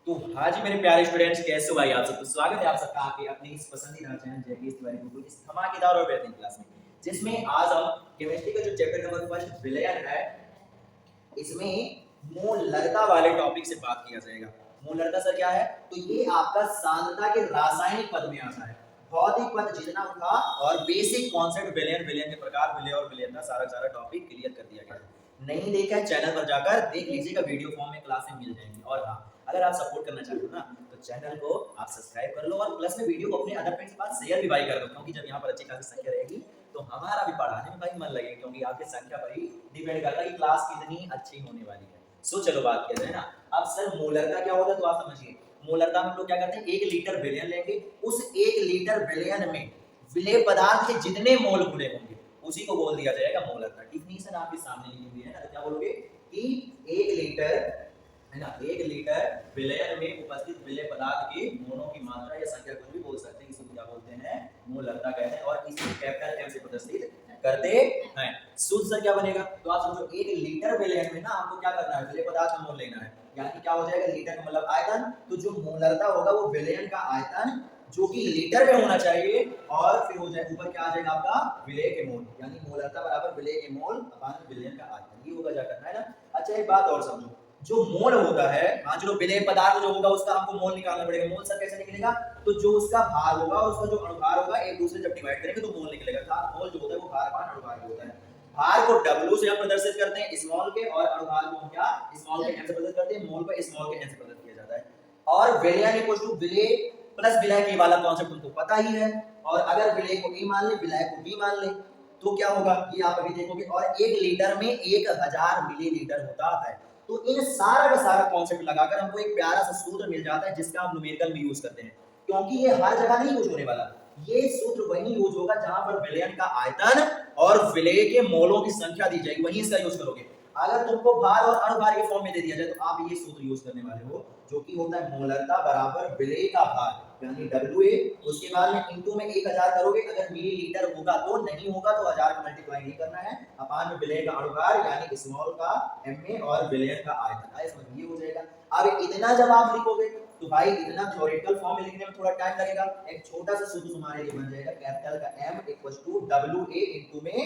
तो हाँ जी मेरे प्यारे स्टूडेंट्स, कैसे हो भाई आप सब। तो स्वागत है आप सबका आपके अपने इस पसंदीदा चैनल जैकेश तिवारी गुरुकुल इस धमाकेदार और बेहतरीन क्लास में, जिसमें आज हम केमिस्ट्री का जो चैप्टर नंबर फर्स्ट विलयन है, इसमें मोलरता वाले टॉपिक से बात किया जाएगा। मोलरता सर क्या है? तो ये आपका सांद्रता के रासायनिक पद में आता है। भौतिक पद जितना था और बेसिक कॉन्सेप्ट विलयन, विलयन के प्रकार, विलय और विलयनता सारा टॉपिक क्लियर कर दिया गया है। नहीं देखा है चैनल पर जाकर देख लीजिएगा, वीडियो फॉर्म में क्लास में मिल जाएंगी। और हाँ, अगर आप सपोर्ट करना चाहते हो ना तो चैनल को आप सब्सक्राइब कर लो और प्लस में वीडियो को अपने अदर फ्रेंड्स के पास शेयर भी भाई कर दो, क्योंकि जब यहाँ पर अच्छी खासी संख्या रहेगी तो हमारा भी पढ़ाने में भाई मन लगेगा, क्योंकि आपकी संख्या पर ही डिपेंड करता है कि क्लास कितनी अच्छी होने वाली है। सो चलो बात किया जाए ना। अब सर मोलरता क्या होता है तो आप समझिए। मोलरता में हम लोग क्या करते हैं, 1 लीटर विलयन लेंगे, उस 1 लीटर विलयन में विलेय पदार्थ के जितने मोल घुले होंगे उसी को बोल दिया जाएगा मोलरता। डिफिनीशन आपके सामने लिखी हुई है ना, तो क्या बोलोगे कि 1 लीटर है ना, 1 लीटर विलयन में उपस्थित विलेय पदार्थ के मोलों की मात्रा या संख्या को भी बोल सकते हैं। इसको क्या बोलते हैं? मोलरता कहते हैं। और इसे कैपिटल एम से प्रदर्शित करते हैं। शुद्ध सर क्या बनेगा? तो आप समझो 1 लीटर विलयन में ना आपको क्या करना है, विलेय पदार्थ का मोल लेना है। यानी क्या हो जाएगा, लीटर का मतलब आयतन, तो जो मोलरता होगा वो विलयन का आयतन जो कि लीटर में होना चाहिए, और फिर हो जाए ऊपर क्या आ जाएगा आपका विलेय के मोल, यानी मोलरता बराबर विलेय के मोल अपान विलयन का आयतन। ये होगा क्या करना है ना। अच्छा एक बात और समझो, जो मोल होता है, मान लो विलेय पदार्थ जो होगा उसका हमको मोल निकालना पड़ेगा। मोल सर कैसे निकलेगा? तो जो उसका भार होगा, उसका जो अणुभार होगा, एक दूसरे जब डिवाइड करेंगे तो मोल निकलेगा। मोल जो होता है वो भार अपान अणुभार होता है। भार को W से हम प्रदर्शित करते हैं स्मॉल के, और अणुभार को हम क्या स्मॉल के n से प्रदर्शित करते हैं। मोल को स्मॉल के n से प्रदर्शित किया जाता है। और विलयन इक्वल टू विलेय प्लस विलय के वाला कॉन्सेप्ट तुमको पता ही है। और अगर विलय को A मान ले, विलय को B मान ले, तो क्या होगा ये आप अभी देखोगे। और 1 लीटर में 1000 मिलीलीटर होता है। तो इन सारा का सारा कॉन्सेप्ट लगाकर हमको एक प्यारा सा सूत्र मिल जाता है, जिसका हम न्यूमेरिकल में यूज करते हैं, क्योंकि ये हर जगह नहीं यूज होने वाला। ये सूत्र वही यूज होगा जहां पर विलयन का आयतन और विलेय के मोलों की संख्या दी जाएगी, वहीं इसका यूज करोगे। अगर तुमको भार और अणुभार के फॉर्म में दे दिया जाए तो आप ये सूत्र यूज करने वाले हो, जो कि होता है मोलरता बराबर विलेय का भार, यानी WA, उसके बाद में इनटू में 1000 करोगे। अगर मिलीलीटर होगा तो, नहीं होगा तो 1000 का मल्टीप्लाई नहीं करना है, अपान में विलेय का अणुभार यानी स्मॉल का MA और विलयन का आयतन। आए समझ, ये हो जाएगा। अब इतना जब आप लिखोगे तो भाई इतना थ्योरेटिकल फॉर्म में लिखने में थोड़ा टाइम लगेगा। एक छोटा सा सूत्र तुम्हारे लिए बन जाएगा, कैपिटल का M equals to WA into में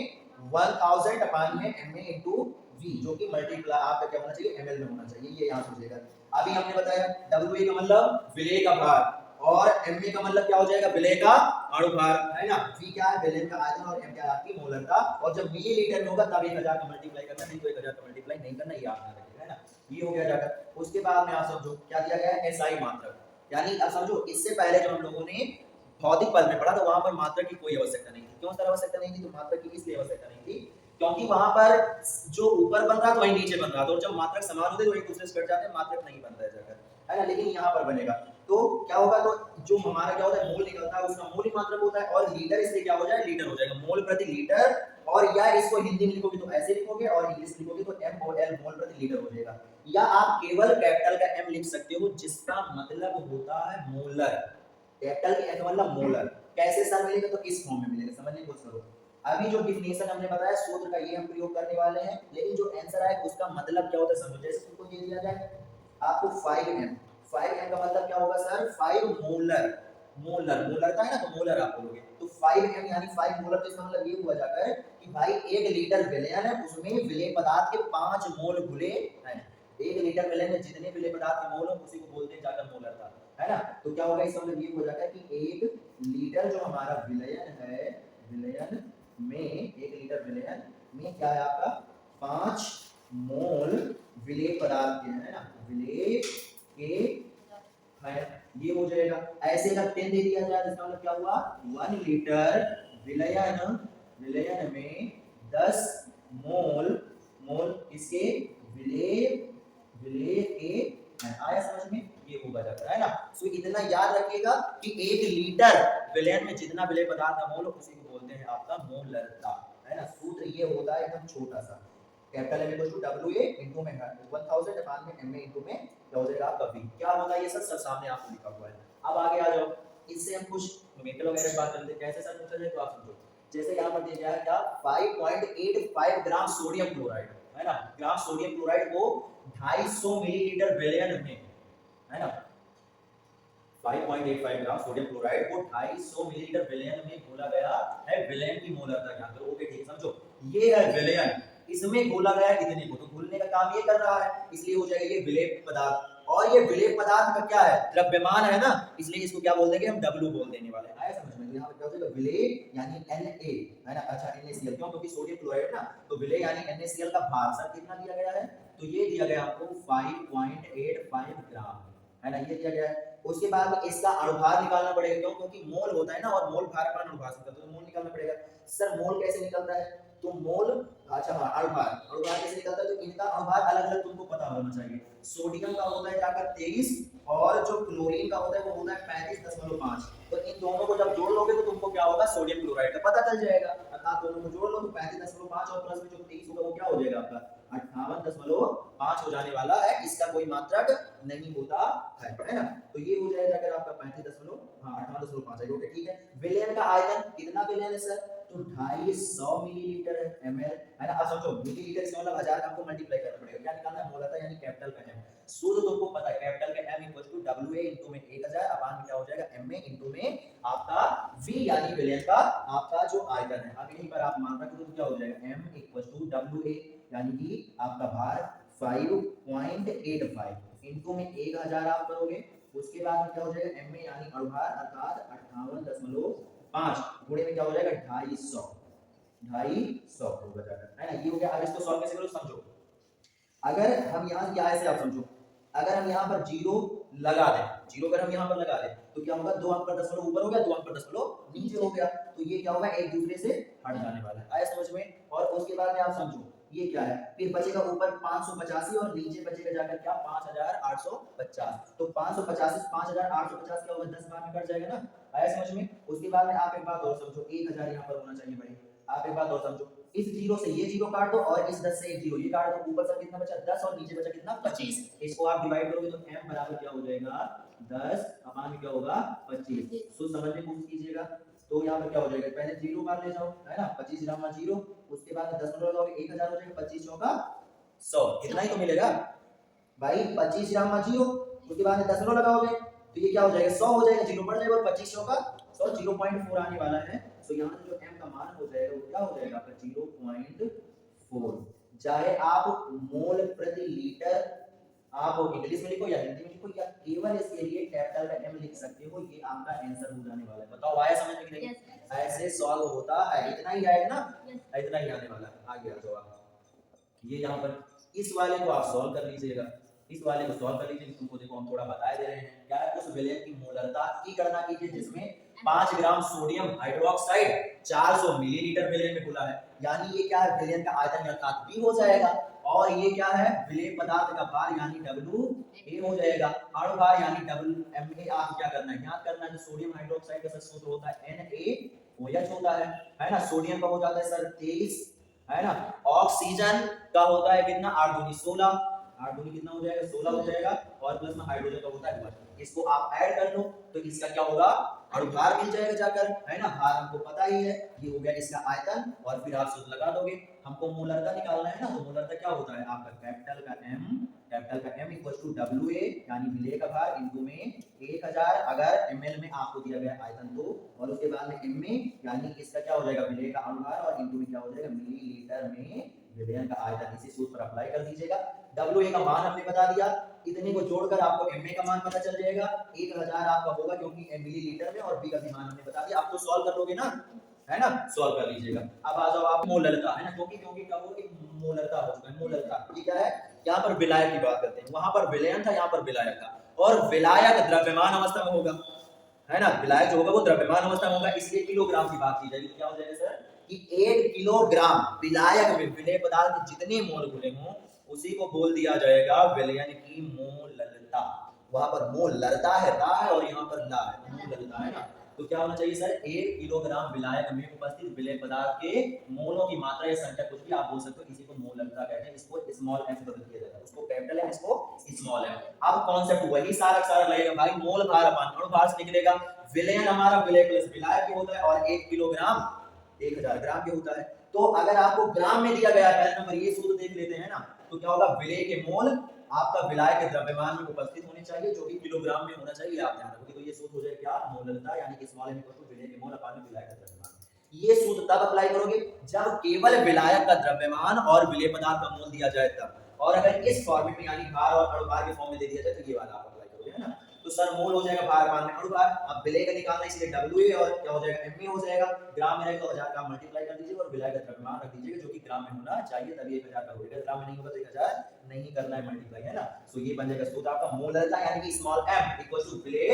1000 अपान में MA इनटू V, जो कि मल्टीप्लाई आपका क्या होना चाहिए, ml में होना चाहिए। ये यहां हो जाएगा। अभी हमने बताया WA का मतलब विलेय का भार, और MA का मतलब क्या हो जाएगा, विलेय का अणुभार, है ना। V क्या है, विलयन का आयतन, और M क्या है आपकी मोलरता। और जब मिलीलीटर में होगा तब 1000 का मल्टीप्लाई करना, नहीं तो 1000 का मल्टीप्लाई नहीं करना, ये आप याद रखिएगा, है ना। ये हो गया जाकर। उसके बाद में आप समझो क्या दिया गया है, SI मात्रक। यानी अब समझो इससे पहले जो हम लोगों ने भौतिक पद में पढ़ा तो वहां पर मात्रक की कोई आवश्यकता नहीं थी। क्यों सर आवश्यकता नहीं थी? तो मात्रक की इसलिए आवश्यकता नहीं थी क्योंकि वहां पर जो ऊपर बन रहा था वही नीचे बन रहा था, और जब मात्रक समान होते तो एक दूसरे से कट जाते, मात्रक नहीं बनता है जाकर, है ना। लेकिन यहाँ पर बनेगा तो क्या होगा, तो जो हमारा क्या होता है मोल निकलता है उसका मोल ही मात्रक होता है, और लीटर इसलिए क्या हो जाएगा, लीटर हो जाएगा, मोल प्रति लीटर। और या इसको हिंदी में लिखोगे तो ऐसे लिखोगे, और इंग्लिश लिखोगे तो MOL मोल प्रति लीटर हो जाएगा। या आप केवल कैपिटल का M लिख सकते हो, जिसका मतलब होता है मोलर। कैपिटल का M का मतलब मोलर। कैसे सर मिलेगा? तो इस फॉर्म में मिलेगा, समझने की कोशिश करो। अभी जो डिफिनेशन हमने बताया सूत्र का, ये हम प्रयोग करने वाले हैं, लेकिन जो आंसर आए उसका मतलब क्या होता है समझो। जैसे तुमको दे दिया जाए आपको 5m, 5m का मतलब क्या होगा सर, 5 मोलर। मोलर मोलरता है ना, तो मोलर आप बोलोगे तो 5m यानी 5 मोलर। तो इसका मतलब ये हुआ जाकर कि भाई 1 लीटर विलयन है, उसमें विलेय पदार्थ के 5 मोल घुले हैं। 1 लीटर विलयन में जितने विलेय पदार्थ के मोल हो उसी को बोलते हैं जाकर मोलरता, है ना। तो क्या होगा, इसका मतलब ये हो जाता है कि 1 लीटर जो हमारा विलयन है, विलयन में 1 लीटर विलयन में क्या है आपका 5 मोल विलेय पदार्थ के, है ना, विलेय के है, ये हो जाएगा। ऐसे का 10 दे दिया जाए, इसका मतलब क्या हुआ, 1 लीटर विलयन, विलयन में 10 मोल, मोल इसके विलेय, विलेय के आया समझ में, ये होगा जाता है ना। सो इतना याद रखिएगा कि 1 लीटर विलयन में जितना विलेय पदार्थ का मोल उसी को बोलते हैं आपका मोलरता, है ना। सूत्र ये होता है एकदम छोटा सा, capital M equal to WA into में 1000 अपान में MA इनटू में क्या हो जाएगा आपका V। क्या होता है ये सब सामने आपको लिखा हुआ है। अब आगे आ जाओ, इससे हम कुछ न्यूमेरिकल वगैरह बात करते हैं। कैसे सर पूछा जाए तो आप समझो, जैसे यहां पर दिया गया है क्या 5.85 ग्राम सोडियम क्लोराइड, है ना। ग्राम सोडियम क्लोराइड को 250 मिलीलीटर विलयन में, है ना, 5.85 ग्राम सोडियम क्लोराइड को 250 मिलीलीटर विलयन में घोला गया है। विलयन की मोलरता ज्ञात करो। ओके ठीक, समझो ये है विलयन, इसमें घोला गया है इतने को, तो घुलने का काम ये कर रहा है, इसलिए हो जाएगा ये विलेय पदार्थ। और ये विलेय पदार्थ का क्या है, द्रव्यमान है ना, इसलिए इसको क्या बोल देंगे हम डब्ल्यू बोल देने वाले हैं। आया समझ में? यहाँ पे क्या हो जाएगा विलेय यानी Na है ना, अच्छा NaCl क्यों, क्योंकि सोडियम क्लोराइड ना, तो विलेय यानी NaCl का भार सर कितना दिया गया है, तो ये दिया गया आपको 5.85 ग्राम है ना, ये दिया गया है। उसके बाद में इसका अणुभार निकालना पड़ेगा, क्यों, क्योंकि मोल होता है ना, और मोल भार पर अणुभार से निकलता है, तो मोल निकालना पड़ेगा। सर मोल कैसे निकलता है, तो मोल, अच्छा हाँ अणुभार कैसे निकलता है, तो इनका अणुभार अलग अलग तुमको पता होना चाहिए। सोडियम का होता है जाकर 23 और जो क्लोरीन का होता है वो होता है 35.5। तो इन दोनों को जब जोड़ लोगे तो तुमको क्या होगा, सोडियम क्लोराइड का पता चल जाएगा। अर्थात दोनों को जोड़ लो तो 35.5 और प्लस में जो 23 होगा वो क्या हो जाएगा आपका 58.5 हो जाने वाला है। इसका कोई मात्रक नहीं होता है ना, तो ये हो जाएगा अगर आपका 58.5 आएगा। ओके ठीक है। विलयन का आयतन कितना विलयन है सर, तो 250 मिलीलीटर है ml है ना। अब समझो मिलीलीटर इसका मतलब 1000 का हमको मल्टीप्लाई करना पड़ेगा, क्या निकालना है, मोलता यानी कैपिटल का m, सूत्र तुमको पता है कैपिटल का m WA इनटू में 1000 अपान में क्या हो जाएगा ma इनटू में आपका v यानी विलयन का आपका जो आयतन है। अब यहीं पर आप मान रखो तो क्या हो जाएगा m WA यानी कि आपका भार 5.85 इनटू में 1000 आप करोगे, उसके बाद में क्या हो जाएगा ma यानी अणुभार अर्थात 58.5 गुणे में क्या हो जाएगा 250 होगा जाकर है ना। ये हो गया। अब इसको सॉल्व कैसे करो समझो, अगर हम यहाँ क्या है आप समझो, अगर हम यहाँ पर जीरो लगा दें, जीरो अगर हम यहाँ पर लगा दें तो क्या होगा, 2 अंक का दशमलव ऊपर हो गया, 2 अंक का दशमलव नीचे हो गया, तो ये क्या होगा एक दूसरे से हट जाने वाला है। आया समझ में? और उसके बाद में आप समझो ये क्या है, फिर बचेगा ऊपर 585 और नीचे बचेगा जाकर क्या 5850। तो 585 से 5850 क्या होगा 10 बार में कट जाएगा ना। आया समझ में? उसके बाद में आप एक बात और समझो, 1000 यहाँ पर होना चाहिए भाई। आप एक बात और समझो, इस जीरो से ये जीरो काट दो और इस 10 से एक जीरो ये काट दो, ऊपर से कितना बचा 10 और नीचे बचा कितना 25। इसको आप डिवाइड करोगे तो m बराबर क्या हो जाएगा 10 अपान में क्या होगा 25। सो समझने की कोशिश कीजिएगा, तो यहाँ पर क्या हो जाएगा, पहले जीरो बार ले जाओ है ना, 25 जमा जीरो, उसके बाद 10 में लगाओगे 1000 हो जाएगा, 25 चौका 100, इतना ही तो मिलेगा भाई। 25 जमा जीरो, उसके बाद 10 में लगाओगे तो ये क्या हो जाएगा 100 हो जाएगा, जीरो बढ़ जाएगा और 25 चौका 100 0.4 आने वाला है। तो यहाँ से जो m का मान हो जाएगा वो क्या हो जाएगा आपका 0.4। चाहे आप मोल प्रति लीटर आप इंग्लिश में लिखो या हिंदी में लिखो या केवल इसके लिए कैपिटल का m लिख सकते हो, ये आपका आंसर हो जाने वाला है। बताओ आया समझ में कि नहीं? ऐसे सॉल्व होता है, इतना ही आएगा ना, इतना ही आने वाला है। आगे आ जाओ आप, ये यहाँ पर इस वाले को आप सॉल्व कर लीजिएगा, इस वाले को सॉल्व कर लीजिए। तुमको देखो हम थोड़ा बता दे रहे हैं क्या है, उस विलयन की मोलरता की गणना कीजिए जिसमें 5 ग्राम सोडियम हाइड्रोक्साइड 400 मिलीलीटर विलयन में घुला है, यानी ये क्या है विलयन का आयतन अर्थात V हो जाएगा, और ये क्या है विलेय पदार्थ का भार यानी WA हो जाएगा, अणुभार यानी WMA। आप क्या करना है, याद करना है, सोडियम हाइड्रोक्साइड का सूत्र होता है NaOH होता है ना। सोडियम का हो जाता है सर 23 है ना, ऑक्सीजन का होता है कितना 8 दूनी 16, 8 दूनी कितना हो जाएगा 16 हो जाएगा, और प्लस में हाइड्रोजन का होता है 1। इसको आप ऐड कर लो तो इसका क्या होगा अणुभार मिल जाएगा जाकर है ना, भार हमको पता ही है, ये हो गया इसका आयतन, और फिर आप सूत्र लगा दोगे। हमको मोलरता निकालना है ना, तो मोलरता क्या होता है आपका कैपिटल का m इक्वल टू WA यानी विलेय का भार इनटू में 1000 अगर ml में आपको दिया गया आयतन तो, और उसके बाद में ma यानी इसका क्या हो जाएगा विलेय का अणुभार, और इनटू में क्या हो जाएगा मिलीलीटर में विलयन का आयतन। इसी सूत्र पर अप्लाई कर दीजिएगा। WA का मान हमने बता दिया, इतने को जोड़कर आपको ma का मान पता चल जाएगा, 1000 आपका होगा क्योंकि मिलीलीटर में, और b का भी मान हमने बता दिया। आप तो सॉल्व कर लोगे ना है ना, सॉल्व कर लीजिएगा। अब आ जाओ आप मोलरता है ना, क्योंकि क्या हो गई मोलरता हो चुका है। मोलरता ये क्या है, यहाँ पर विलायक की बात करते हैं, वहां पर विलयन था, यहाँ पर विलायक था, और विलायक द्रव्यमान अवस्था में होगा है ना, विलायक जो होगा वो द्रव्यमान अवस्था में होगा, इसलिए किलोग्राम की बात की जाएगी। क्या हो जाएगा सर कि 1 किलोग्राम विलायक में विलेय पदार्थ जितने मोल घुले हों उसी को बोल दिया जाएगा विलयन की मोलरता। वहां पर मोलरता है रा है और यहाँ पर ला है, मोलरता है ना। तो क्या होना चाहिए सर 1 किलोग्राम विलायक में उपस्थित विलेय पदार्थ के मोलों की मात्रा या संख्या कुछ भी आप बोल सकते हो, इसी को मोलरता कहते हैं। इसको स्मॉल m से बदल दिया जाता है, उसको कैपिटल m इसको स्मॉल m। अब कॉन्सेप्ट वही सारा लगेगा भाई, मोल भार अपान अणुभार से निकलेगा। विलयन हमारा विलेय प्लस विलायक के होता है, और 1 किलोग्राम 1000 ग्राम के होता है। तो अगर आपको ग्राम में दिया गया है पहले नंबर, ये सूत्र देख लेते हैं ना, तो क्या होगा विलेय के मोल आपका विलायक के द्रव्यमान में उपस्थित होनी चाहिए जो कि किलोग्राम में होना चाहिए, आप ध्यान रखोगे। तो ये सूत्र हो जाएगा क्या, मोललता यानी कि स्मॉल m इक्वल टू विलेय के मोल अपान में विलायक का द्रव्यमान। ये सूत्र तब अप्लाई करोगे जब केवल विलायक का द्रव्यमान और विलेय पदार्थ का मोल दिया जाए तब, और अगर इस फॉर्मेट में यानी भार और अणुभार के फॉर्म में दे दिया जाए तो ये वाला आप अप्लाई करोगे, है ना। तो सर मोल हो जाएगा भार अपान में अणुभार, अब विलेय का निकालना इसलिए WA और क्या हो जाएगा MA हो जाएगा, ग्राम में रहेगा तो 1000 का मल्टीप्लाई कर दीजिएगा और विलायक का द्रव्यमान रख दीजिएगा जो कि ग्राम में होना चाहिए, तभी 1000 का होगा, ग्राम में नहीं होगा तो 1000 नहीं करना है मल्टीप्लाई, है ना। सो ये बन जाएगा सूत्र आपका मोललता यानी कि स्मॉल m इक्वल टू विलेय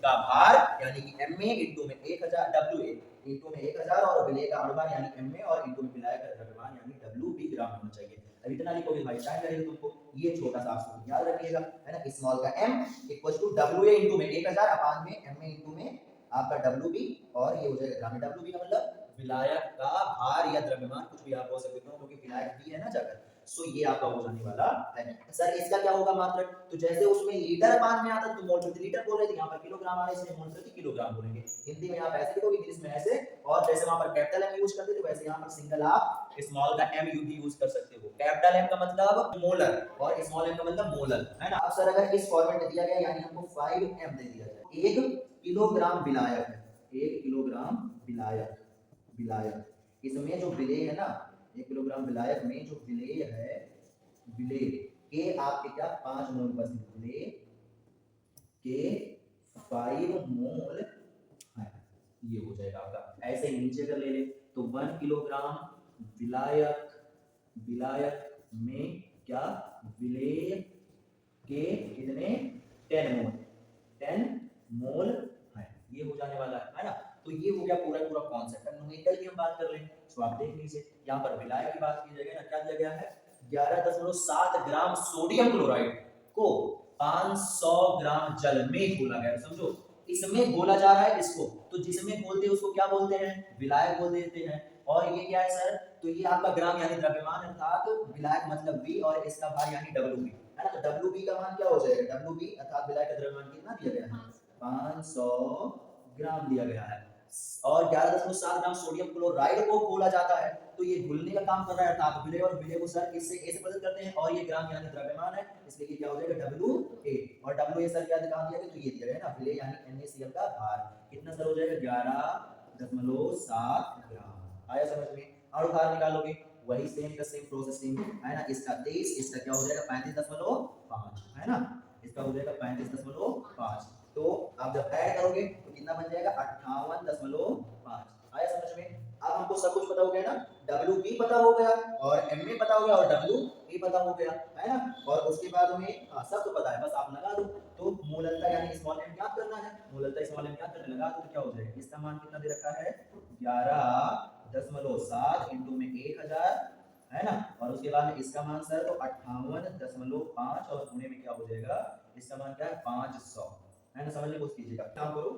का भार यानी कि MA इनटू में 1000 WA इनटू में 1000 और विलेय का अणुभार यानी MA और इनटू में विलायक का द्रव्यमान यानी WB ग्राम में होना चाहिए। अब इतना लिखोगे भाई टाइम लगेगा तुमको, ये छोटा सा सूत्र याद रखिएगा, है ना। स्मॉल का m equal to WA into में 1000 अपान में MA इनटू में आपका WB और ये हो जाएगा ग्राम में। WB का मतलब विलायक का भार या द्रव्यमान, कुछ भी आप बोल सकते हो क्योंकि विलायक भी है ना जाकर। सो ये आपका हो जाने वाला है। सर इसका क्या होगा मात्रक, तो जैसे उसमें लीटर अपान में आता तो मोल प्रति लीटर बोल रहे थे, यहाँ पर किलोग्राम आ रहा है इसलिए मोल प्रति किलोग्राम बोलेंगे। हिंदी में आप ऐसे लिखोगे, इंग्लिश में ऐसे, और जैसे वहां पर कैपिटल M यूज करते थे वैसे यहाँ पर सिंगल आप स्मॉल का M भी यूज कर सकते हो। कैपिटल M का मतलब मोलर और स्मॉल m का मतलब मोलर, है ना। अब सर अगर इस फॉर्मेट में दिया गया यानी हमको 5m दे दिया जाए, 1 किलोग्राम विलायक है, 1 किलोग्राम विलायक, विलायक इसमें जो विलेय है ना, 1 किलोग्राम विलायक में जो विलेय है, विलेय के आपके क्या 5 मोल बस, विलेय के 5 मोल है, ये हो जाएगा आपका। ऐसे नीचे कर ले ले तो 1 किलोग्राम विलायक, विलायक में क्या विलेय के कितने 10 मोल, 10 मोल है, ये हो जाने वाला है ना। तो ये हो गया पूरा पूरा कॉन्सेप्ट। अब न्यूमेरिकल की हम बात कर लें तो आप देख लीजिए यहाँ पर विलायक की बात की जाएगी ना, क्या दिया गया है 11.7 ग्राम सोडियम क्लोराइड को 500 ग्राम जल में घोला गया, समझो इसमें घोला जा रहा है इसको, तो जिसमें घोलते हैं उसको क्या बोलते हैं, विलायक बोल देते हैं। और ये क्या है सर, तो ये आपका ग्राम यानी द्रव्यमान अर्थात विलायक मतलब V और इसका भार यानी WB, है ना। तो WB का मान क्या हो जाएगा, WB अर्थात विलायक का द्रव्यमान कितना दिया गया है 500 ग्राम दिया गया है, और 11.7 ग्राम सोडियम क्लोराइड को घोला जाता है, तो ये घुलने का काम कर रहा है अर्थात विलेय, और विलेय को सर इससे ए से बदल करते हैं और ये ग्राम यानी द्रव्यमान है, इसलिए ये क्या हो जाएगा WA, और WA सर क्या दिखा दिया गया, तो ये दिया गया ना विलेय यानी NaCl का भार कितना सर हो जाएगा 11.7 ग्राम। आया समझ में। और भार निकालोगे वही सेम का सेम प्रोसेसिंग, है ना। इसका 23, इसका क्या हो जाएगा 35.5, है ना, इसका हो जाएगा 35.5। तो आप जब ऐड करोगे तो कितना बन जाएगा 58.5। आया समझ में। अब हमको सब कुछ पता हो गया ना, WB पता हो गया और MA पता हो गया और WA पता हो गया, है ना। और उसके बाद में सब तो पता है, बस आप लगा दो। तो मोललता यानी स्मॉल m ज्ञात करना है, मोललता स्मॉल m ज्ञात करने लगा दो तो क्या हो जाएगा, इसका मान कितना दे रखा है 11.7 इनटू में 1000, है ना, और उसके बाद में इसका मान सर तो 58.5 और गुणे में क्या हो जाएगा, इसका मान क्या है 500, है ना। समझने की कोशिश कीजिएगा, क्या करो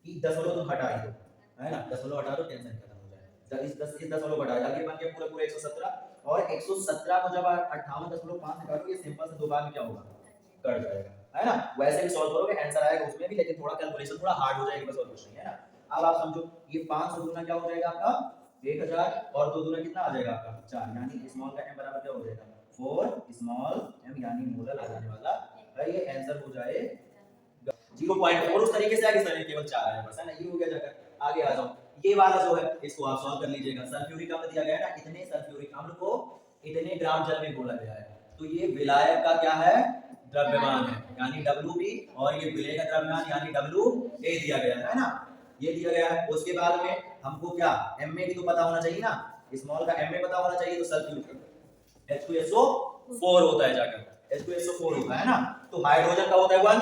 कि दशमलव तुम हटा ही दो, है ना, दशमलव हटा दो टेंशन खत्म हो जाए। जब इस 10 इस दशमलव हटा आगे बन गया पूरा पूरा 117, और 117 को जब 58.5 निकालोगे सिंपल से दो बार में क्या होगा कट जाएगा, है ना। वैसे भी सॉल्व करोगे आंसर आएगा उसमें भी, लेकिन थोड़ा कैलकुलेशन थोड़ा हार्ड हो जाएगी, बस और कुछ नहीं, है ना। अब आप समझो ये 500 गुना क्या हो जाएगा आपका 1000 और 2 गुना कितना आ जाएगा आपका 4, यानी स्मॉल का m बराबर क्या हो जाएगा 4 स्मॉल m यानी मोलर आ जाने वाला है। ये आंसर हो जाएगा 0.4। उस तरीके से आगे सर केवल 4 आया बस, है ना। ये हो गया। जाकर आगे आ जाओ, ये वाला जो है इसको आप सॉल्व कर लीजिएगा। सल्फ्यूरिक अम्ल दिया गया है ना, इतने सल्फ्यूरिक अम्ल को इतने ग्राम जल में घोला गया है, तो ये विलायक का क्या है द्रव्यमान है यानी WB, और ये विलेय का द्रव्यमान यानी WA दिया गया है ना, ये दिया गया है। उसके बाद में हमको क्या MA भी तो पता होना चाहिए ना, स्मॉल का MA पता होना चाहिए, तो सल्फ्यूरिक H2SO4 होता है, जाकर H2SO4 होता है ना। तो हाइड्रोजन का होता है 1,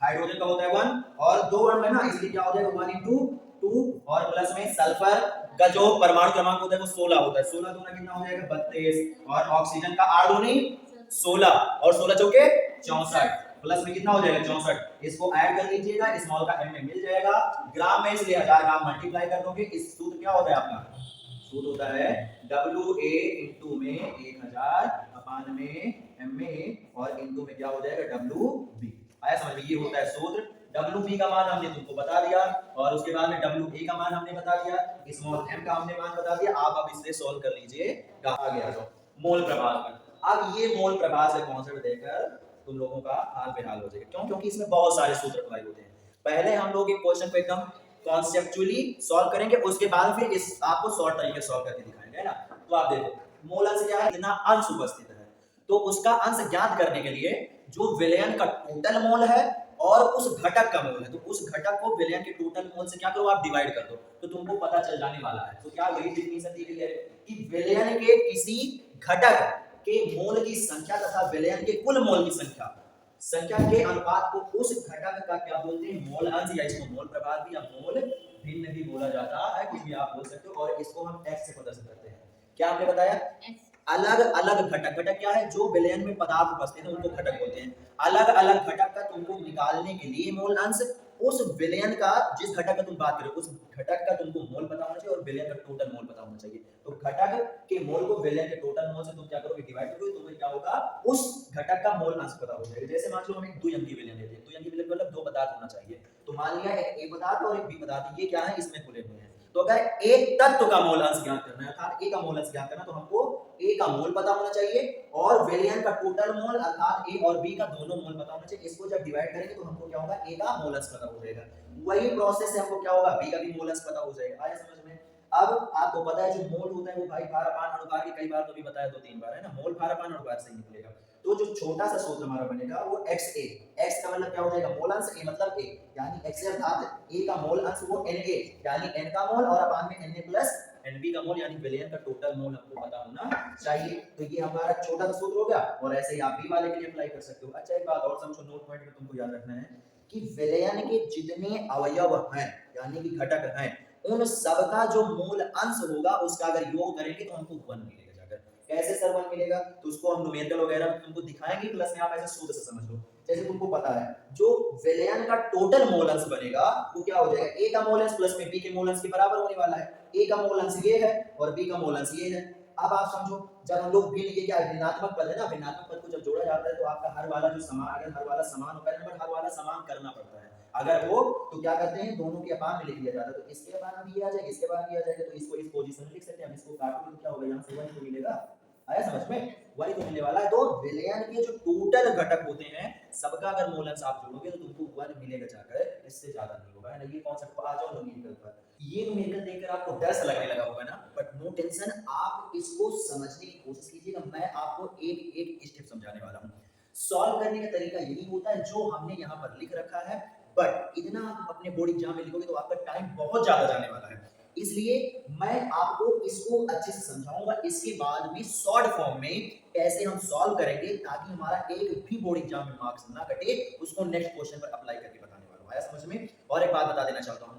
हाइड्रोजन का होता है 1 और 2 1 है ना, इसलिए क्या हो जाएगा 1 into 2 और प्लस में सल्फर का जो परमाणु क्रमांक होता है वो 16 होता है, 16 दूना कितना हो जाएगा 32, और ऑक्सीजन का 8 दूनी 16 और 16 चौके 64, प्लस में कितना हो जाएगा 64। इसको ऐड कर लीजिएगा, स्मॉल का m में मिल जाएगा, ग्राम में इसलिए 1000 ग्राम मल्टीप्लाई कर दोगे। इस सूत्र क्या होता है आपका, सूत्र होता है WA इनटू में 1000 अपान में MA और इनटू में क्या हो जाएगा WB। आया समझ में, ये होता है सूत्र। WB का मान हमने तुमको बता दिया और उसके बाद में WA का मान हमने बता दिया, स्मॉल m का हमने मान बता दिया। आप अब इससे सॉल्व कर लीजिए, आगे आ जाओ मोल प्रभाव पर। अब ये मोल प्रभाव से कॉन्सेप्ट देकर तुम लोगों का हाल बेहाल हो जाएगा। क्यों? क्योंकि इसमें बहुत सारे सूत्र अप्लाई होते हैं। पहले हम लोग एक क्वेश्चन को एकदम कॉन्सेप्चुअली सॉल्व करेंगे, उसके बाद फिर इस आपको शॉर्ट तरीके से सॉल्व करके दिखाएंगे, है ना। तो आप देखो मोल अंश क्या है, कितना अंश उपस्थित है, तो उसका अंश ज्ञात करने के लिए जो विलयन का टोटल मोल है और उस घटक का मोल है, तो उस घटक को विलयन के टोटल मोल से क्या करो आप डिवाइड कर दो, तो तुमको पता चल जाने वाला है। तो क्या वही डेफिनेशन दी गई है कि विलयन के किसी घटक के मोल की संख्या तथा विलयन के कुल मोल की संख्या के अनुपात को उस घटक का क्या बोलते हैं, मोल अंश, या इसको मोल प्रभाव भी या मोल भिन्न भी बोला जाता है, कुछ भी आप बोल सकते हो। और इसको हम x से प्रदर्शित करते हैं। क्या आपने बताया, अलग अलग घटक, घटक क्या है, जो विलयन में पदार्थ उपस्थित है उनको घटक बोलते हैं। अलग अलग घटक का तुमको निकालने के लिए मोल अंश, उस विलयन का जिस घटक का तुम बात कर रहे हो उस घटक का तुमको मोल पता होना चाहिए और विलयन का टोटल मोल पता होना चाहिए। तो घटक के मोल को विलयन के टोटल मोल से तुम क्या करोगे, डिवाइड करोगे, तो क्या होगा, उस घटक का मोल अंश पता हो जाएगा। जैसे मान लो हम एक द्विअंकी विलयन लेते हैं, द्विअंकी विलयन मतलब दो पदार्थ होना चाहिए, तो मान लिया एक ए पदार्थ और एक बी पदार्थ, ये क्या है, इसमें खुले हुए हैं। तो अगर एक तत्व का मोल अंश ज्ञात करना है, अर्थात ए का मोल अंश ज्ञात करना, तो हमको ए का मोल पता होना चाहिए और विलयन का टोटल मोल अर्थात ए और बी का दोनों मोल पता होना चाहिए। इसको जब डिवाइड करेंगे तो हमको क्या होगा, ए का मोल अंश पता हो जाएगा। वही प्रोसेस से हमको क्या होगा, बी का भी मोल अंश पता हो जाएगा। आया समझ में। अब आपको पता है जो मोल होता है वो भाई भार अपान अनुभार की, कई बार तो भी बताया, दो तीन बार, है ना। मोल भार अपान अनुभार से निकलेगा। तो जो छोटा सा सूत्र हमारा बनेगा वो XA, x का मतलब क्या हो जाएगा, मोल अंश, a मतलब a, यानी x अर्थात a का मोल अंश वो Na, यानी n का मोल और अपान में Na प्लस Nb का मोल, यानी विलयन का टोटल मोल हमको पता होना चाहिए। तो ये हमारा छोटा सा सूत्र हो गया, और ऐसे ही आप बी वाले के लिए अप्लाई कर सकते हो। अच्छा एक बात और समझो, नोट पॉइंट में तुमको याद रखना है कि विलयन के जितने अवयव हैं यानी कि घटक हैं, उन सबका जो मूल अंश होगा उसका अगर योग करेंगे तो हमको 1 मिलेगा। कैसे सर 1 मिलेगा, तो उसको हम न्यूमेरिकल वगैरह तुमको दिखाएंगे, प्लस में आप ऐसे सूत्र से समझ लो। जैसे तुमको पता है जो विलयन का टोटल मोल अंश बनेगा वो क्या हो जाएगा, ए का मोल अंश प्लस में बी के मोल अंश के बराबर होने वाला है। ए का मोल अंश ये है और बी का मोल अंश ये है। अब आप समझो, जब हम लोग भिन्न, ये क्या है, भिन्नात्मक पद है ना, भिन्नात्मक पद को जब जोड़ा जाता है तो आपका हर वाला जो समान, अगर हर वाला समान होता है नंबर, हर वाला समान करना पड़ता है। अगर वो तो क्या करते हैं, दोनों के अपान में लिख दिया जाता है। तो इसके अपान में भी आ जाएगा, इसके अपान भी आ जाएगा, तो इसको इस पोजीशन में लिख सकते हैं। अब इसको काटोगे तो क्या होगा, यहां से 1 तो मिलेगा। आया समझ में, वही तो मिलने वाला है। तो विलयन के जो टोटल घटक होते हैं सबका अगर मोल अंश आप जोड़ोगे तो तुमको 1 मिलेगा जाकर, इससे ज्यादा नहीं होगा, है ना। ये कॉन्सेप्ट को आ जाओ न्यूमेरिकल पर। ये न्यूमेरिकल देखकर आपको डर सा लगने लगा होगा ना, बट नो टेंशन, आप इसको समझने की कोशिश कीजिएगा। मैं आपको एक एक स्टेप समझाने वाला हूं। सॉल्व करने का तरीका यही होता है जो हमने यहाँ पर लिख रखा है, बट इतना आप अपने बोर्ड एग्जाम में लिखोगे तो आपका टाइम बहुत ज्यादा जाने वाला है। इसलिए मैं आपको इसको अच्छे से समझाऊंगा, इसके बाद भी शॉर्ट फॉर्म में कैसे हम सॉल्व करेंगे ताकि हमारा एक भी बोर्ड एग्जाम में मार्क्स ना कटे, उसको नेक्स्ट क्वेश्चन पर अप्लाई करके बताने वाला हूं। आया समझ में। और एक बात बता देना चाहता हूं,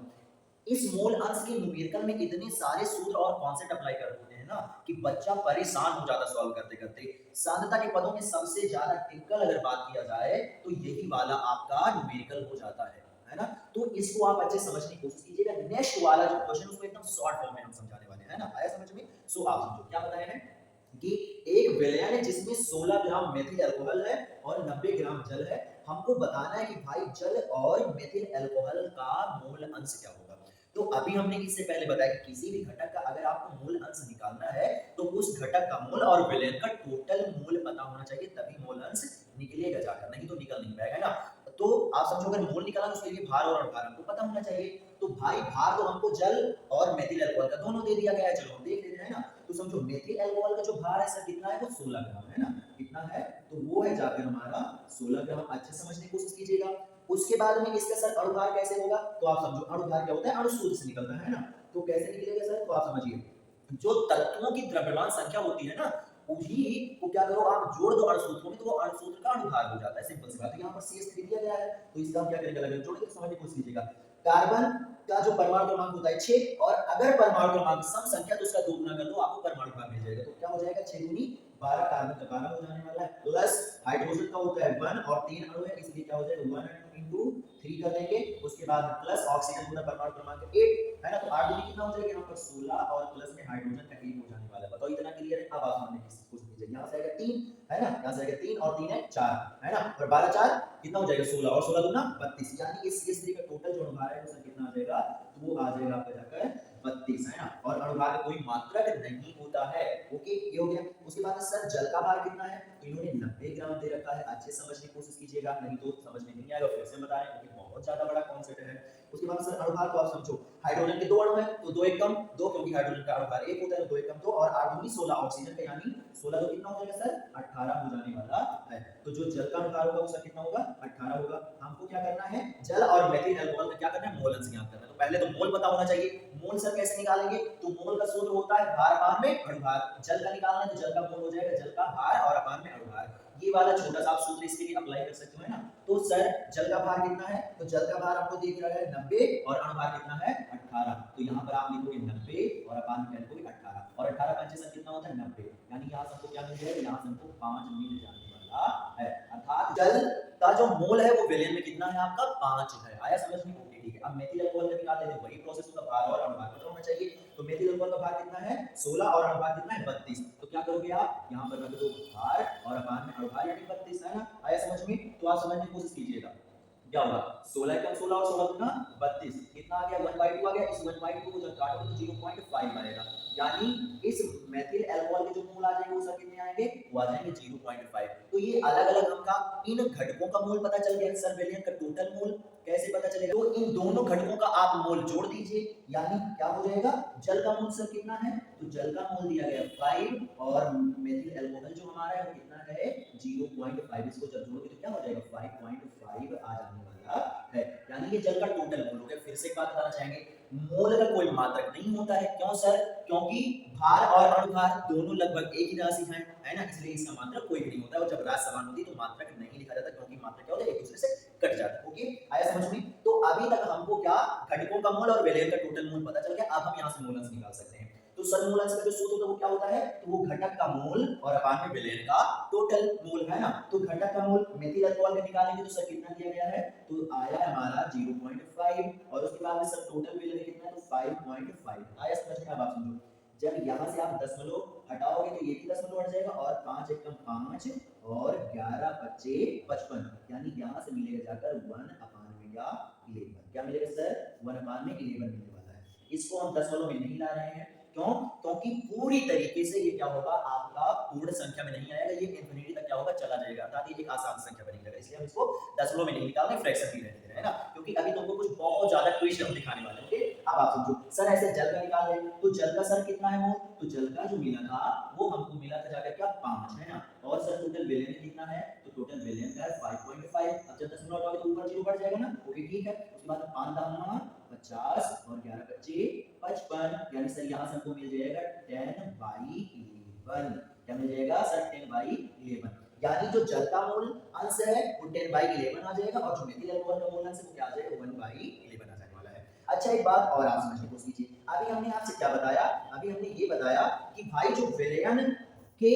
इस मोल अंश के न्यूमेरिकल में इतने सारे सूत्र और कॉन्सेप्ट अप्लाई कर होते हैं ना कि बच्चा परेशान हो जाता सॉल्व करते करते। सांद्रता के पदों में सबसे ज्यादा टिपिकल अगर बात किया जाए तो यही वाला आपका न्यूमेरिकल हो जाता है ना। तो इसको आप अच्छे समझने की कोशिश कीजिएगा। नेक्स्ट वाला जो क्वेश्चन उसको एकदम शॉर्ट फॉर्म में हम समझाने वाले हैं, है ना। आया समझ में। सो आप समझो क्या बताया है कि एक विलयन है जिसमें 16 ग्राम मेथिल अल्कोहल है और 90 ग्राम जल है। हमको बताना है कि भाई जल और मेथिल अल्कोहल का मोल अंश क्या होगा। तो अभी हमने इससे पहले बताया कि किसी भी घटक का अगर आपको मोल अंश निकालना है तो उस घटक का मोल और विलयन का टोटल मोल पता होना चाहिए, तभी मोल अंश निकलेगा जाकर, नहीं तो निकल नहीं पाएगा, है ना। तो आप समझो अगर मोल निकालना तो उसके लिए भार और अनुभार हमको पता होना चाहिए। तो भाई भार तो हमको जल और मेथिल अल्कोहल का दोनों दे दिया गया है, चलो हम देख लेते हैं ना। तो समझो मेथिल अल्कोहल का जो भार है सर कितना है, वो 16 ग्राम है ना, कितना है, तो वो है जाकर हमारा 16 ग्राम। अच्छे समझने की कोशिश कीजिएगा। उसके बाद में इसका सर अणुभार कैसे होगा, तो आप समझो अणुभार क्या होता है, अणु सूत्र से निकलता है ना। तो कैसे निकलेगा सर, तो आप समझिए जो तत्वों की द्रव्यमान संख्या होती है ना, उसी को क्या करो आप जोड़ दो अणुसूत्रों में, तो वो अणुसूत्र का अणुभार हो जाता है। सिंपल सी बात है। यहाँ पर CH3 दिया गया है तो इसका हम क्या करेंगे, अलग जोड़ेंगे। समझने की कोशिश कीजिएगा। कार्बन का जो परमाणु क्रमांक होता है 6, और अगर परमाणु क्रमांक सम संख्या तो उसका 2 गुना कर दो, आपको परमाणु भार मिल जाएगा। तो क्या हो जाएगा, 6 दूनी 12, कार्बन का 12 हो जाने वाला है, प्लस हाइड्रोजन का होता है 1 और 3 अणु है, इसलिए क्या हो जाएगा 1 into 3 कर देंगे। उसके बाद प्लस ऑक्सीजन का परमाणु क्रमांक 8 है ना, तो 8 दूनी कितना हो जाएगा यहाँ पर 16 और प्लस में हाइड्रोजन का 1 हो जाने वाला है। बताओ इतना क्लियर है। अब आप समझने की कोशिश कीजिए। यहाँ से आएगा 3 है ना, यहाँ से आएगा 3 और 3 है 4 है ना, और 12 4 कितना हो जाएगा 16 और 16 दूना 32, यानी इस CH3 का टोटल जो अनुभार है वो सर कितना आ जाएगा, तो वो आ जाएगा आपका जाकर 32 है ना, और अणुभार का कोई मात्रक नहीं होता है। ओके, ये हो गया। उसके बाद सर जल का भार कितना है, तो इन्होंने 90 ग्राम दे रखा है। अच्छे समझने की कोशिश कीजिएगा, नहीं तो समझ में नहीं आएगा, फिर से बता रहे हैं क्योंकि बहुत ज्यादा बड़ा कॉन्सेप्ट है। उसके बाद सर अणुभार को आप समझो, हाइड्रोजन के 2 अणु हैं तो 2 एक कम 2, क्योंकि हाइड्रोजन का अणुभार 1 होता है, 2 एक कम 2, और 8 दूनी 16 ऑक्सीजन का, यानी 16 तो कितना हो जाएगा सर 18 हो जाने वाला है। तो जो जल का अणुभार होगा उसका कितना होगा 18 होगा। हमको क्या करना है, जल और मेथिल अल्कोहल का क्या करना है, मोल अंश ज्ञात करना है। तो पहले तो मोल पता होना चाहिए। मोल सर कैसे निकालेंगे, तो मोल का सूत्र होता है भार अपान में अणुभार। जल का निकालना है तो जल का मोल हो जाएगा जल का भार और अपान में अणुभार। ये वाला छोटा सा आप सूत्र इसके लिए अप्लाई कर सकते हो, है ना। तो सर जल का भार कितना है, तो जल का भार आपको दिख रहा है 90 और अणुभार कितना है 18। तो यहाँ पर आप लिखोगे 90 और अपान में लिखोगे 18, और 18 पंचे सर कितना होता है 90, यानी यहाँ सबको क्या मिल जाएगा, यहाँ सबको 5 मिल जाने वाला है। अर्थात जल का जो मोल है वो विलयन में कितना है आपका 5 है। आया समझ में, ओके ठीक है। अब मेथिल अल्कोहल का निकालते हैं, वही प्रोसेस होगा, भार और अणुभार पता होना चाहिए। तो मेथिल अल्कोहल का भार कितना है 16 और अणुभार कितना है 32। तो क्या करोगे आप, यहाँ पर रख दो भार और अपान में अणुभार यानी 32, है ना। आया समझ में, तो आप समझने की कोशिश कीजिएगा। क्या होगा 16 कम 16 और 16 गुना 32, कितना आ गया 1/2 आ गया। इस 1/2 को जब काटोगे तो 0.5 आएगा, यानी इस मेथिल अल्कोहल के जो मोल आ जाएंगे वो सब कितने आएंगे, वो आ जाएंगे 0.5। तो ये अलग-अलग हमका इन घटकों का मोल पता चल गया। सर विलयन का टोटल मोल कैसे पता चलेगा, तो इन दोनों घटकों का आप मोल जोड़ दीजिए, यानी क्या हो जाएगा, जल का मोल सर कितना है, तो जल का मोल दिया गया 5 और मेथिल अल्कोहल जो हमारा है वो कितना है 0.5। इसको जब जोड़ोगे तो क्या हो जाएगा 5.5 आ जाने वाला है, यानी ये जल का टोटल मोल हो गया। फिर से एक बात बताना चाहेंगे, मोल का कोई मात्रक नहीं होता है। क्यों सर, क्योंकि भार और अणुभार दोनों लगभग एक ही राशि हैं, है ना, इसलिए इसका मात्रक कोई भी नहीं होता है। और जब राशि समान होती है तो मात्रक नहीं लिखा जाता, क्योंकि मात्रक क्या होता है एक दूसरे से कट जाता है। ओके, आया समझ में। तो अभी तक हमको क्या घटकों का मोल और विलयन का टोटल मोल पता चल गया। अब हम यहाँ से मोल अंश निकाल सकते हैं। तो सर मोल अंश का जो सूत्र होता है वो क्या होता है, तो वो घटक का मोल और अपान में विलयन का टोटल मोल, है ना। तो घटक का मोल मेथिल अल्कोहल का निकालेंगे तो सर कितना दिया गया है, तो आया हमारा 0.5, और उसके बाद में सर टोटल विलयन कितना है, तो 5.5। आया समझ में। अब आप समझो, जब यहाँ से आप दशमलव हटाओगे तो ये भी दशमलव हट जाएगा, और 5 एकम 5 और 11 बच्चे 55, यानी यहाँ से मिलेगा जाकर 1 अपान में या 11। क्या मिलेगा सर 1 अपान में 11 मिलने वाला है। इसको हम दशमलव में नहीं ला रहे हैं, क्यों, क्योंकि पूरी तरीके से ये क्या होगा आपका पूर्ण संख्या में नहीं आएगा, ये इंफिनिटी तक क्या होगा चला जाएगा, अर्थात ये एक आसान संख्या बनी रहेगा। इसलिए हम इसको दशमलव में नहीं निकाल रहे, फ्रैक्शन भी रहने दे रहे हैं ना, क्योंकि अभी तुमको कुछ बहुत ज्यादा ट्विस्ट हम दिखाने वाले हैं। ओके, अब आप समझो सर, ऐसे जल का निकाल रहे, तो जल का सर कितना है मोल, तो जल का जो मिला था वो हमको मिला था जाकर क्या 5, है ना, और सर टोटल विलयन कितना है, तो टोटल विलयन का है 5.5। अब जब दशमलव हटाओगे तो ऊपर 0 बढ़ जाएगा ना, ओके ठीक है। उसके बाद 5 दाना 50 और 11 बच्चे 55, यानी सर यहाँ से हमको मिल जाएगा 10/11। क्या मिल जाएगा सर 10/11, यानी जो जल का मूल अंश है वो 10/11 आ जाएगा, और जो मेथिल अल्कोहल का मूल अंश है वो क्या आ जाएगा 1/11 आ जाने वाला है। अच्छा, एक बात और आप समझने की कोशिश कीजिए। अभी हमने आपसे क्या बताया, अभी हमने ये बताया कि भाई जो विलयन के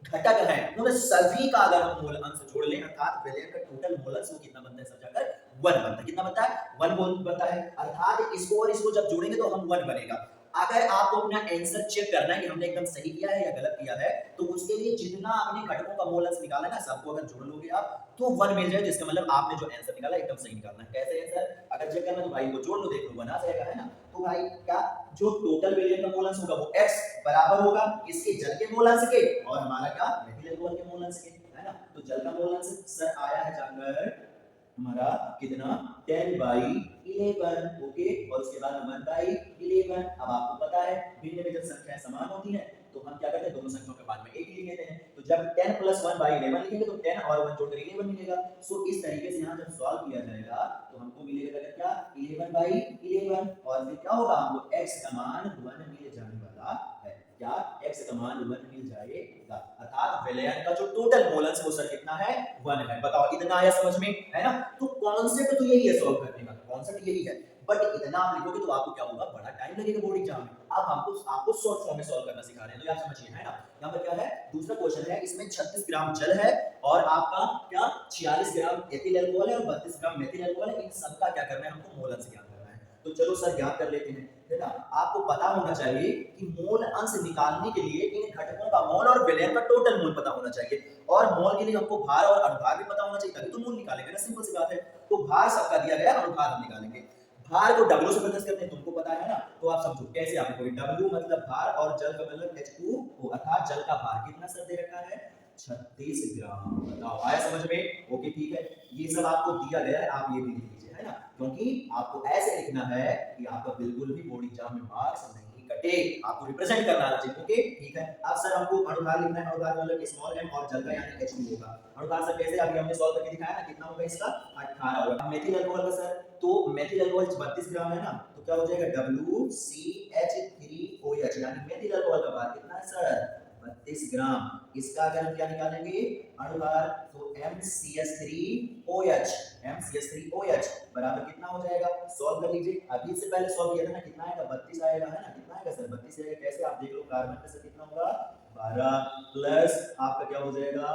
घटक हैं उन सभी का अगर हम मूल अंश जोड़ लें, अर्थात विलयन का टोटल मूल अंश वो कितना बनता है, सब जाकर 1 बनता है। कितना बनता है 1 बनता है, अर्थात इसको और इसको जब जोड़ेंगे तो हम 1 बनेगा। अगर आपको अपना आंसर चेक करना है कि हमने एकदम सही किया है या गलत किया है, तो उसके लिए जितना आपने घटकों का मोल अंश निकाला है ना, सबको अगर जोड़ लोगे आप तो 1 मिल जाएगा, जिसका मतलब आपने जो आंसर निकाला एकदम सही निकालना है। कैसे आंसर अगर चेक करना है तो भाई वो जोड़ लो, देख लो 1 आ जाएगा, है ना। तो भाई क्या जो टोटल विलयन का मोल अंश होगा वो x बराबर होगा इसके जल के मोल अंश के, और हमारा क्या मेथिल अल्कोहल के मोल अंश के, है ना। तो जल का मोल अंश सर आया है जाकर हमारा कितना 10/11, ओके, और उसके बाद 1/11। अब आपको पता है भिन्न में जब संख्याएं समान होती हैं तो हम क्या करते हैं, दोनों संख्याओं के बाद में 1 लिख लेते हैं। तो जब 10 + 1/11 लिखेंगे तो 10 और 1 जोड़कर 11 मिलेगा। सो इस तरीके से यहाँ जब सॉल्व किया जाएगा तो हमको मिलेगा क्या 11/11, और फिर क्या होगा हमको x का मान 1 मिल जाने वाला है। क्या x का मान 1 मिल जाएगा, अर्थात विलयन का जो टोटल मोल अंश वो सर कितना है 1 है। बताओ इतना आया समझ में, है ना। तो कॉन्सेप्ट तो यही है सॉल्व करने का, कॉन्सेप्ट यही है, बट इतना आप लिखोगे तो आपको क्या होगा बड़ा टाइम लगेगा बोर्ड एग्जाम में। अब आपको शॉर्ट फॉर्म में सॉल्व करना सिखा रहे हैं, तो आप समझिए, है ना। यहाँ पर क्या है दूसरा क्वेश्चन है, इसमें 36 ग्राम जल है और आपका क्या 46 ग्राम एथिल अल्कोहल है और 32 ग्राम मेथिल अल्कोहल है। इन सबका क्या करना है हमको मोल अंश ज्ञात करना है। तो चलो सर ज्ञात कर लेते हैं, है ना। आपको पता होना चाहिए कि मोल अंश निकालने के लिए इन घटकों का मोल और विलयन का टोटल मोल पता होना चाहिए, और मोल के लिए हमको भार और अणुभार भी पता होना चाहिए, तभी तो मोल निकालेंगे ना, सिंपल सी बात है। तो भार सबका दिया गया, अणुभार हम निकालेंगे। भार को W से प्रदर्शित करते हैं, तुमको पता है ना, तो आप समझो कैसे आप लिखोगे। W मतलब भार और जल का मतलब H2O, अर्थात जल का भार कितना सर दे रखा है 36 ग्राम। बताओ आया समझ में? ओके ठीक है, ये सब आपको दिया गया है, आप ये भी लिख लीजिए, है ना, क्योंकि आपको ऐसे लिखना है कि आपका बिल्कुल भी बोर्ड एग्जाम में मार्क्स नहीं कटे, आपको रिप्रेजेंट करना आना चाहिए। ओके ठीक है, अब सर हमको अनुभार लिखना है। अनुभार मतलब स्मॉल m और जल का यानी H2O का अनुभार। सर कैसे? अभी हमने सॉल्व करके दिखाया ना, कितना होगा इसका 18 होगा। मेथिल अल्कोहल का सर, तो मेथिल अल्कोहल 32 ग्राम है ना, तो क्या हो जाएगा WCH3OH, यानी मेथिल अल्कोहल का भार कितना है सर 32 ग्राम। इसका अगर हम क्या निकालेंगे अनुभार, तो MCH3OH, MCH3OH बराबर कितना हो जाएगा, सॉल्व कर लीजिए। अभी से पहले सॉल्व किया था ना, कितना आएगा 32 आएगा, है ना, कितना आएगा सर 32 आएगा। कैसे? आप देख लो, कार्बन का सर कितना होगा 12 प्लस आपका क्या हो जाएगा,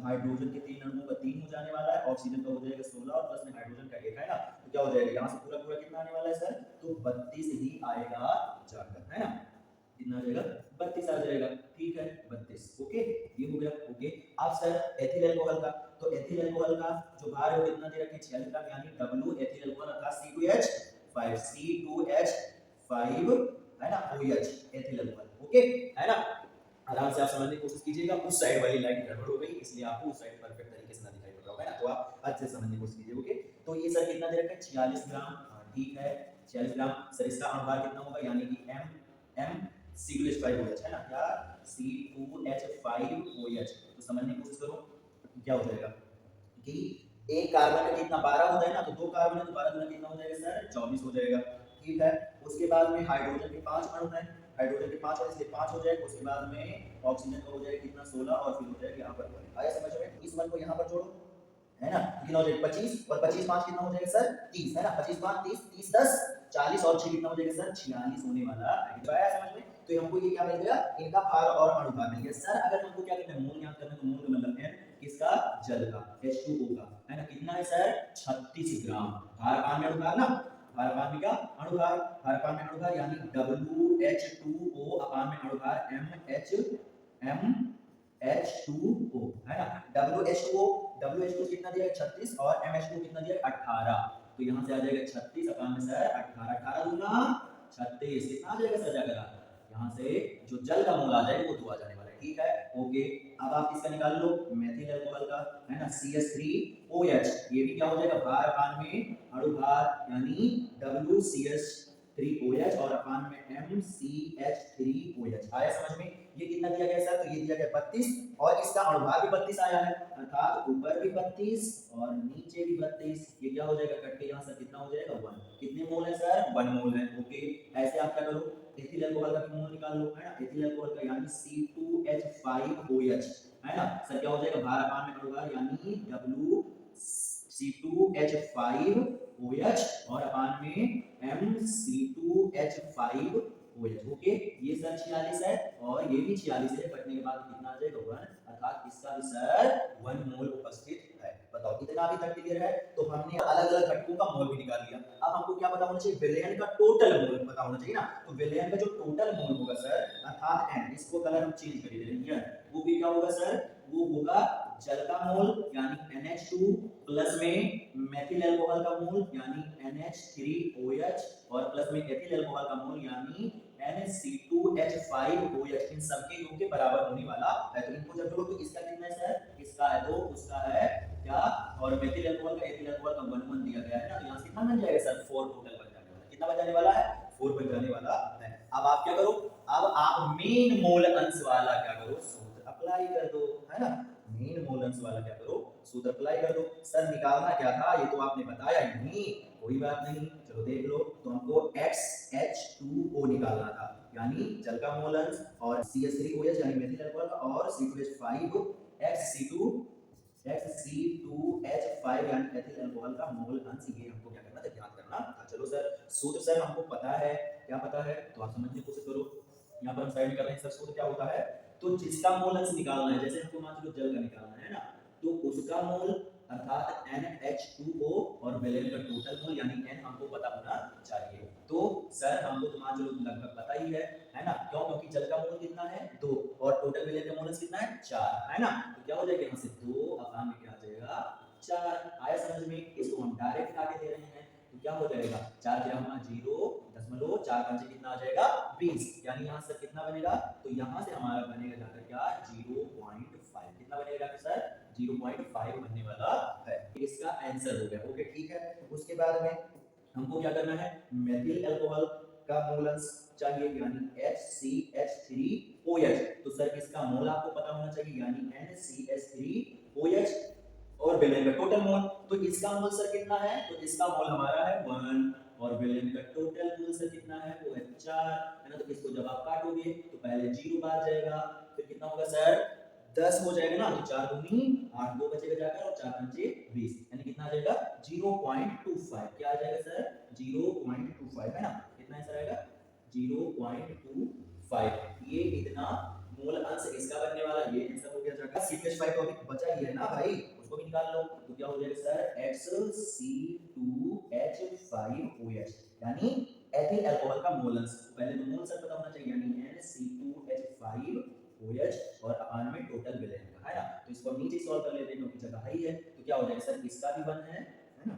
हाइड्रोजन के 3 अणुओं का 3 हो जाने वाला है, ऑक्सीजन का हो जाएगा 16 और प्लस में हाइड्रोजन का 1 है ना, तो क्या हो जाएगा यहाँ से पूरा पूरा कितना आने वाला है सर, तो 32 ही आएगा जाकर, है ना, कितना आ जाएगा 32 आ जाएगा। ठीक है 32। ओके ये हो गया। ओके अब सर एथिल अल्कोहल का, तो एथिल अल्कोहल का जो भार है वो कितना दे रखे 46 ग्राम, यानी W एथिल अल्कोहल अर्थात C2H5 है ना, OH एथिल अल्कोहल। ओके है ना, आराम से आप समझने की कोशिश कीजिएगा। उस साइड वाली लाइन गड़बड़ हो गई, इसलिए आपको उस साइड परफेक्ट तरीके से ना दिखाई पड़ रहा होगा ना, तो आप अच्छे से समझने की कोशिश कीजिए। ओके तो ये सर कितना दे रखा है 46 ग्राम। ठीक है 46 ग्राम। सर इसका अनुभार कितना होगा, यानी कि M C2H5OH है ना, क्या C2H5OH। तो समझने की कोशिश करो क्या हो जाएगा कि एक कार्बन का कितना 12 होता है ना, तो दो कार्बन है तो 12 गुना कितना हो जाएगा सर 24 हो जाएगा। ठीक है उसके बाद में हाइड्रोजन के 5 अणु हैं, हाइड्रोजन के 5 और इसलिए 5 हो जाएगा। उसके बाद में ऑक्सीजन का हो जाएगा कितना 16 और फिर हो जाएगा यहाँ पर 1। आया समझ में? इस 1 को यहाँ पर जोड़ो, है ना, कितना हो जाएगा 25 और 25 5 कितना हो जाएगा सर 30, है ना, 25 5 30 30 10 40 और 6 कितना हो जाएगा सर 46 होने वाला है। तो आया समझ में? तो हमको ये क्या मिल गया, इनका भार और अनुभार मिल गया। सर अगर हमको क्या करना है मोल याद करना है, तो मोल का मतलब है किसका, जल का, H2O का, है ना, कितना है सर 36 ग्राम। भार पान में अनुभार ना, भार पान में क्या अनुभार, भार पान में अनुभार यानी WH2O अपान में अनुभार MH2O है ना। WH2 कितना दिया है 36 और MH2 कितना दिया है 18, तो यहाँ से आ जाएगा 36 अपान में सर 18, 18 दूना 36 कितना आ जाएगा सर जाकर यहाँ से जो जल का मोल आ जाएगा वो 2 आ जाने वाला है। ठीक है ओके अब आप इसका निकाल लो मेथिल अल्कोहल का, है ना, CH3OH, ये भी क्या हो जाएगा भार अपान में अणुभार यानी WCH3OH और अपान में MCH3OH। आया समझ में? ये कितना दिया गया सर, तो ये दिया गया 32 और इसका अणुभार भी 32 आया है, अर्थात ऊपर भी 32 और नीचे भी 32। ये क्या हो जाएगा कट के यहाँ से कितना हो जाएगा 1। कितने मोल है सर 1 मोल है। ओके ऐसे आप क्या करो एथिल अल्कोहल का मोल निकाल लो, है ना, एथिल अल्कोहल का यानी C2H5OH, है ना। सर क्या हो जाएगा भार अपान में अणुभार यानी WC2H5OH और अपान में MC2H5OH। ओके ये सर 46 है और ये भी 46 है, कटने के बाद कितना आ जाएगा 1, अर्थात इसका भी सर 1 मोल उपस्थित है। बताओ कितना अभी तक क्लियर है? तो हमने अलग अलग घटकों का मोल भी निकाल लिया। अब हमको क्या पता होना चाहिए, विलयन का टोटल मोल पता होना चाहिए ना। तो विलयन का जो टोटल मोल होगा सर अर्थात n, इसको कलर हम चेंज कर देंगे, वो भी क्या होगा सर, वो होगा जल का मोल यानी NH2 प्लस में मेथिल अल्कोहल का मोल यानी NH3OH और प्लस में एथिल अल्कोहल का मोल यानी NC2H5OH। इन सबके योग के बराबर होने वाला है। तो इनको जब जोड़ो तो इसका कितना है सर, इसका है 2, उसका है क्या, और मेथिल अल्कोहल का एथिल अल्कोहल का 1 1 दिया गया है ना, तो यहां से कितना बन जाएगा सर 4 टोटल बन जाने वाला है। कितना बन जाने वाला है 4 बन जाने वाला है। अब आप क्या करो, अब आप मेन मोल अंश वाला क्या करो सूत्र अप्लाई कर दो, है ना, मेन मोल अंश वाला क्या करो सूत्र अप्लाई कर दो। सर निकालना क्या था ये तो आपने बताया ही नहीं, कोई बात नहीं, चलो देख लो। तो हमको XH2O निकालना था यानी जल का मोल अंश और CH3OH यानी मेथिल अल्कोहल का और C2H5 XC2H5 यानी एथिल अल्कोहल का मोल अंश, ये हमको क्या करना था ज्ञात करना था। चलो सर सूत्र सर हमको पता है, क्या पता है, तो आप समझने की कोशिश करो। यहाँ पर हम साइड में कर रहे हैं सर सूत्र क्या होता है, तो जिसका मोल अंश निकालना है, जैसे हमको मान लो जल का निकालना है ना, तो उसका मोल अर्थात NH2O और विलयन का टोटल मोल यानी n हमको पता होना चाहिए। तो सर हमको तो मान लो लगभग पता ही है ना, क्यों, क्योंकि जल का मोल कितना है 2 और टोटल विलयन का मोल कितना है 4, है ना, तो क्या हो जाएगा यहाँ से 2 अपान में क्या आ जाएगा 4। आया समझ में? इसको हम डायरेक्ट आगे दे रहे हैं, तो क्या हो जाएगा 4 ग्राम 0.4 कितना आ जाएगा 20, यानी यहाँ सर कितना बनेगा, तो यहाँ से हमारा बनेगा जाकर क्या 0.5, कितना बनेगा जाकर सर 0.5 बनने वाला है। इसका आंसर हो गया। ओके ठीक है। उसके बाद में हमको क्या करना है, मेथिल अल्कोहल का मोल अंश चाहिए, यानी HCH3OH। तो सर इसका मोल आपको पता होना चाहिए, यानी NCH3OH और विलेन का टोटल मोल। तो इसका मोल सर कितना है, तो इसका मोल हमारा है 1 और विलेन का टोटल मोल सर कितना है, वो है 4, है ना। तो इसको जब आप काटोगे तो पहले 0 बाहर जाएगा, फिर कितना होगा सर 10 हो जाएगा ना, तो 4 दूनी 8, 2 बचेगा जाकर और 4 पंचे 20, यानी कितना आ जाएगा 0.25। क्या आ जाएगा सर 0.25, है ना। कितना आंसर आएगा 0.25। ये इतना मोल अंश इसका बनने वाला, ये आंसर हो गया जाएगा। CH5 टॉपिक बचा ही है ना भाई, उसको भी निकाल लो। तो क्या हो जाएगा सर HC2H5OH, यानी एथिल अल्कोहल का मोल अंश। पहले तो मोल सर पता होना चाहिए, यानी NC2H5OH और अपान में टोटल विलेन का, है ना। तो इसको हम नीचे सॉल्व कर लेते हैं क्योंकि जगह ही है। तो क्या हो जाएगा सर इसका भी 1 है ना,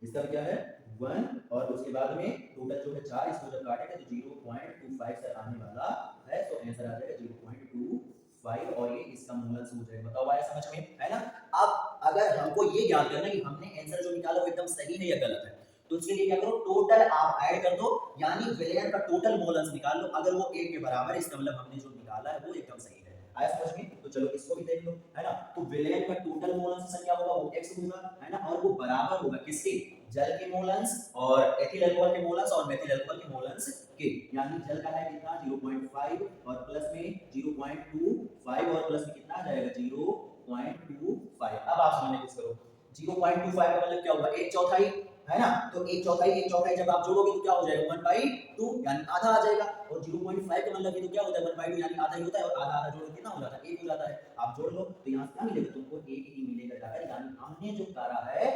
इसका भी क्या है 1 और उसके बाद में टोटल जो है 4, इसको जब काटेंगे तो 0.25 सर आने वाला है। तो आंसर आ जाएगा 0.25 और ये इसका मोल अंश हो जाएगा। बताओ आया समझ में, है ना। अब अगर हमको ये ज्ञात करना है कि हमने आंसर जो निकाला वो एकदम सही है या गलत है, तो उसके लिए क्या करो, टोटल आप ऐड कर दो, यानी विलेन का टोटल मोल अंश निकाल लो। अगर वो 1 के बराबर है, इसका मतलब हमने जो निकाला है वो एकदम सही है। आया समझ में। तो चलो इसको भी देख लो, है ना। तो विलेन का टोटल मोल अंश क्या होगा, वो x होगा, है ना, और वो बराबर होगा किसके, जल के मोल अंश और एथिल अल्कोहल के मोल अंश और मेथिल अल्कोहल के मोल अंश के। यानी जल का है कितना 0.5 और प्लस में 0.25 और प्लस में कितना आ जाएगा 0.25। अब आप समझने की कोशिश करो, 0.25 का मतलब क्या होगा 1/4, है ना। तो 1/4 जब आप जोड़ोगे तो क्या हो जाएगा 1/2, यानी आधा आ जाएगा। और 0.5 का मतलब ये तो क्या होता है 1/2, यानी आधा ही होता है, और आधा आधा जोड़ कितना हो जाता है 1 हो जाता है। आप जोड़ लो तो यहाँ से क्या मिलेगा तुमको 1 ही मिलेगा जाकर, यानी हमने जो करा है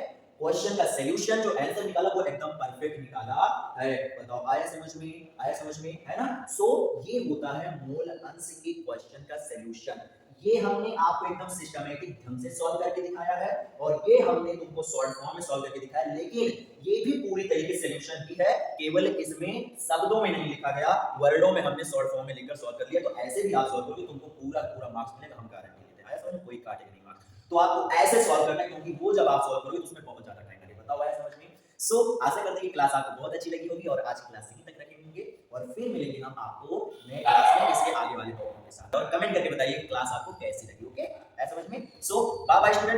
क्वेश्चन का सॉल्यूशन, जो आंसर निकाला वो एकदम परफेक्ट निकाला है। बताओ आया समझ में, आया समझ में, है ना। सो ये होता है मोल अंश के क्वेश्चन का सॉल्यूशन। ये हमने आपको एकदम सिस्टमैटिक ढंग से सॉल्व करके दिखाया है और ये हमने तुमको शॉर्ट फॉर्म में सॉल्व करके दिखाया है। लेकिन ये भी पूरी तरीके से सॉल्यूशन ही है, केवल इसमें शब्दों में नहीं लिखा गया, वर्डों में हमने शॉर्ट फॉर्म में लिखकर सॉल्व कर लिया। तो ऐसे भी आप सॉल्व करोगे तुमको पूरा पूरा मार्क्स मिलेगा, हम गारंटी देते हैं। आया समझ में, कोई काटेगा नहीं मार्क्स। तो आपको ऐसे सॉल्व करना है, क्योंकि वो जब आप सॉल्व करोगे तो उसमें बहुत ज्यादा टाइम लगेगा। बताओ आया समझ में। सो आशा करते हैं कि क्लास आपको बहुत अच्छी लगी होगी और आज की क्लास यहीं तक रखेंगे और फिर मिलेंगे हम आपको नए क्लास में इसके आगे वाले टॉपिक के साथ। और कमेंट करके बताइए क्लास आपको कैसी लगी। ओके, ऐसा समझ में। सो बाय बाय स्टूडेंट।